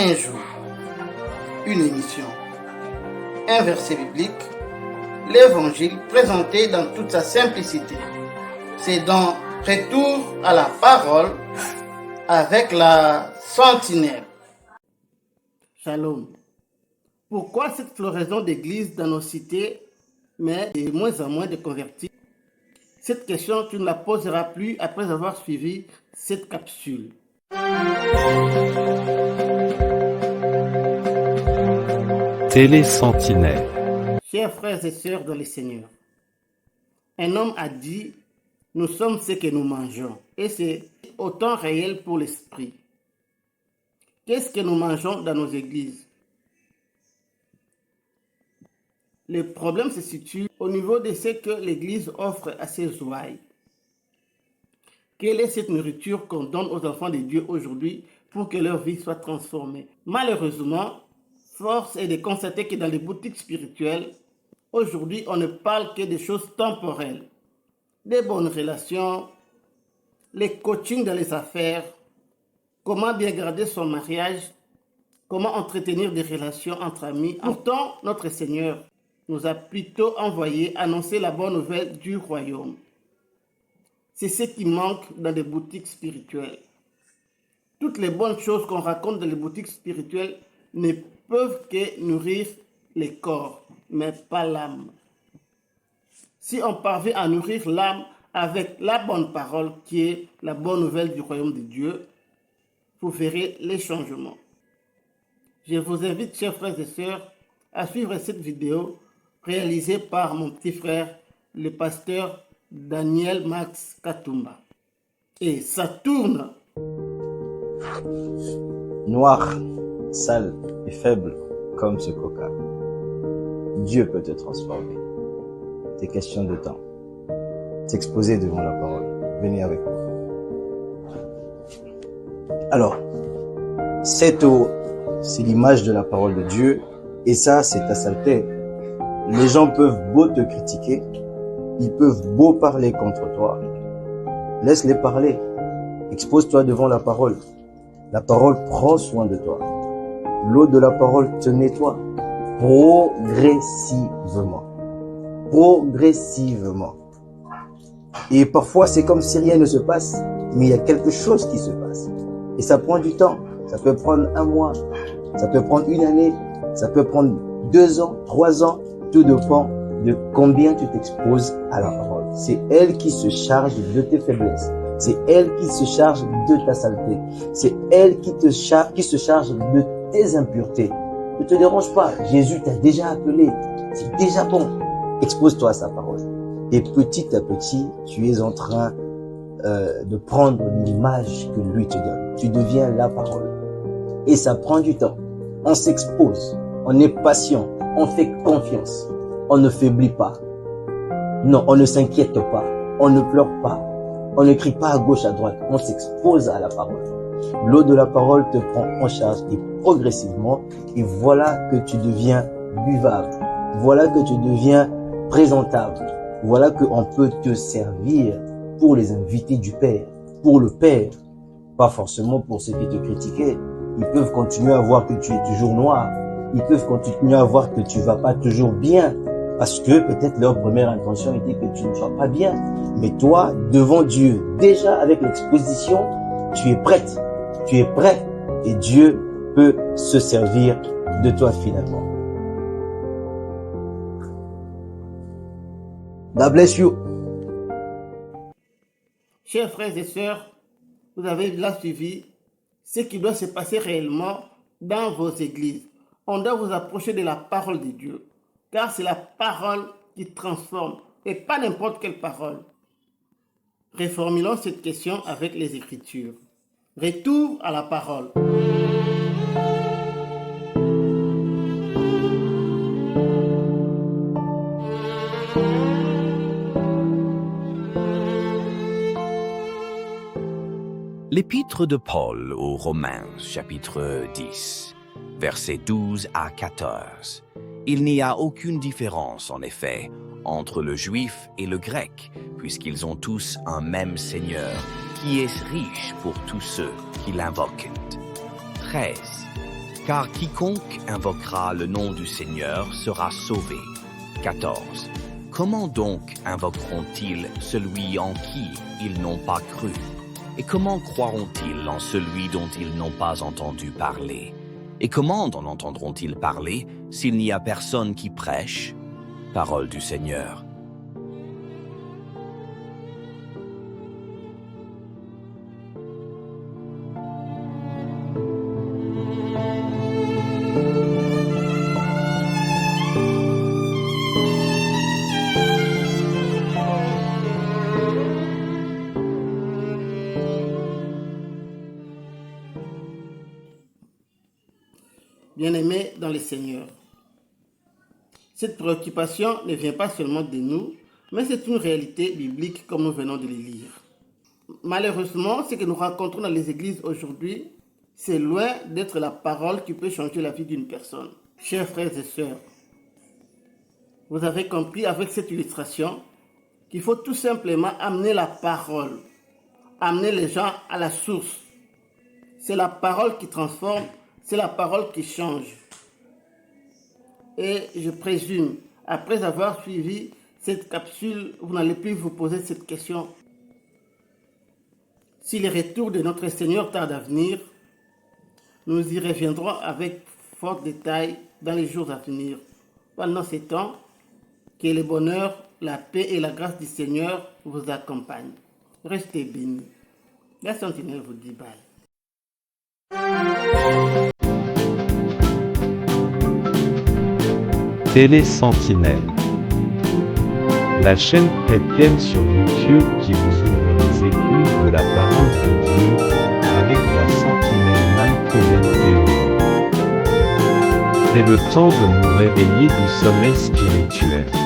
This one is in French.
Un jour, une émission, un verset biblique, l'évangile présenté dans toute sa simplicité. C'est donc retour à la parole avec la sentinelle. Shalom. Pourquoi cette floraison d'églises dans nos cités, mais de moins en moins de convertis? Cette question, tu ne la poseras plus après avoir suivi cette capsule. Télé Sentinelle. Chers frères et sœurs dans le Seigneur, un homme a dit, nous sommes ce que nous mangeons. Et c'est autant réel pour l'esprit. Qu'est-ce que nous mangeons dans nos églises? Le problème se situe au niveau de ce que l'Église offre à ses ouailles. Quelle est cette nourriture qu'on donne aux enfants de Dieu aujourd'hui pour que leur vie soit transformée? Malheureusement, force est de constater que dans les boutiques spirituelles, aujourd'hui, on ne parle que des choses temporelles, des bonnes relations, les coachings dans les affaires, comment bien garder son mariage, comment entretenir des relations entre amis. Pourtant, notre Seigneur nous a plutôt envoyé annoncer la bonne nouvelle du royaume. C'est ce qui manque dans les boutiques spirituelles. Toutes les bonnes choses qu'on raconte dans les boutiques spirituelles ne peuvent que nourrir les corps, mais pas l'âme. Si on parvient à nourrir l'âme avec la bonne parole qui est la bonne nouvelle du royaume de Dieu, vous verrez les changements. Je vous invite, chers frères et sœurs, à suivre cette vidéo réalisée par mon petit frère, le pasteur Daniel Max Katumba. Et ça tourne. Noir, sale et faible comme ce coca. Dieu peut te transformer. C'est question de temps. S'exposer devant la parole. Venez avec moi. Alors, cette eau, c'est l'image de la parole de Dieu. Et ça, c'est ta saleté. Les gens peuvent beau te critiquer. Ils peuvent beau parler contre toi. Laisse-les parler. Expose-toi devant la parole. La parole prend soin de toi. L'eau de la parole te nettoie progressivement. Progressivement. Et parfois, c'est comme si rien ne se passe, mais il y a quelque chose qui se passe. Et ça prend du temps. Ça peut prendre 1 mois, ça peut prendre 1 année, ça peut prendre 2 ans, 3 ans. Tout dépend de combien tu t'exposes à la parole. C'est elle qui se charge de tes faiblesses. C'est elle qui se charge de ta saleté. C'est elle qui se charge de tes impuretés. Ne te dérange pas. Jésus t'a déjà appelé. C'est déjà bon. Expose-toi à sa parole. Et petit à petit, tu es en train de prendre l'image que lui te donne. Tu deviens la parole. Et ça prend du temps. On s'expose. On est patient. On fait confiance. On ne faiblit pas. Non, on ne s'inquiète pas. On ne pleure pas. On ne crie pas à gauche, à droite. On s'expose à la parole. L'eau de la parole te prend en charge et progressivement. Et voilà que tu deviens buvable. Voilà que tu deviens présentable. Voilà qu'on peut te servir pour les invités du Père. Pour le Père. Pas forcément pour ceux qui te critiquaient. Ils peuvent continuer à voir que tu es toujours noir. Ils peuvent continuer à voir que tu vas pas toujours bien. Parce que peut-être leur première intention était que tu ne sois pas bien. Mais toi, devant Dieu, déjà avec l'exposition, tu es prête. Tu es prêt. Et Dieu peut se servir de toi finalement. God bless you. Chers frères et sœurs, vous avez là suivi ce qui doit se passer réellement dans vos églises. On doit vous approcher de la parole de Dieu, car c'est la parole qui transforme, et pas n'importe quelle parole. Reformulons cette question avec les Écritures. Retour à la parole. L'épître de Paul aux Romains, chapitre 10, versets 12 à 14. Il n'y a aucune différence, en effet, entre le juif et le grec, puisqu'ils ont tous un même Seigneur, qui est riche pour tous ceux qui l'invoquent. 13. car quiconque invoquera le nom du Seigneur sera sauvé. 14. Comment donc invoqueront-ils celui en qui ils n'ont pas cru? Et comment croiront-ils en celui dont ils n'ont pas entendu parler? Et comment en entendront-ils parler s'il n'y a personne qui prêche? Parole du Seigneur. Bien-aimés dans le Seigneur, cette préoccupation ne vient pas seulement de nous, mais c'est une réalité biblique comme nous venons de le lire. Malheureusement, ce que nous rencontrons dans les églises aujourd'hui, c'est loin d'être la parole qui peut changer la vie d'une personne. Chers frères et sœurs, vous avez compris avec cette illustration qu'il faut tout simplement amener la parole, amener les gens à la source. C'est la parole qui transforme, c'est la parole qui change. Et je présume, après avoir suivi cette capsule, vous n'allez plus vous poser cette question. Si le retour de notre Seigneur tarde à venir, nous y reviendrons avec fort détail dans les jours à venir. Pendant ces temps, que le bonheur, la paix et la grâce du Seigneur vous accompagnent. Restez bénis. La Sentinelle vous dit bye. Télé Sentinelle, la chaîne chrétienne sur YouTube qui vous ouvre les écluses de la parole de Dieu avec la Sentinelle Malcolm Théo. C'est le temps de nous réveiller du sommeil spirituel.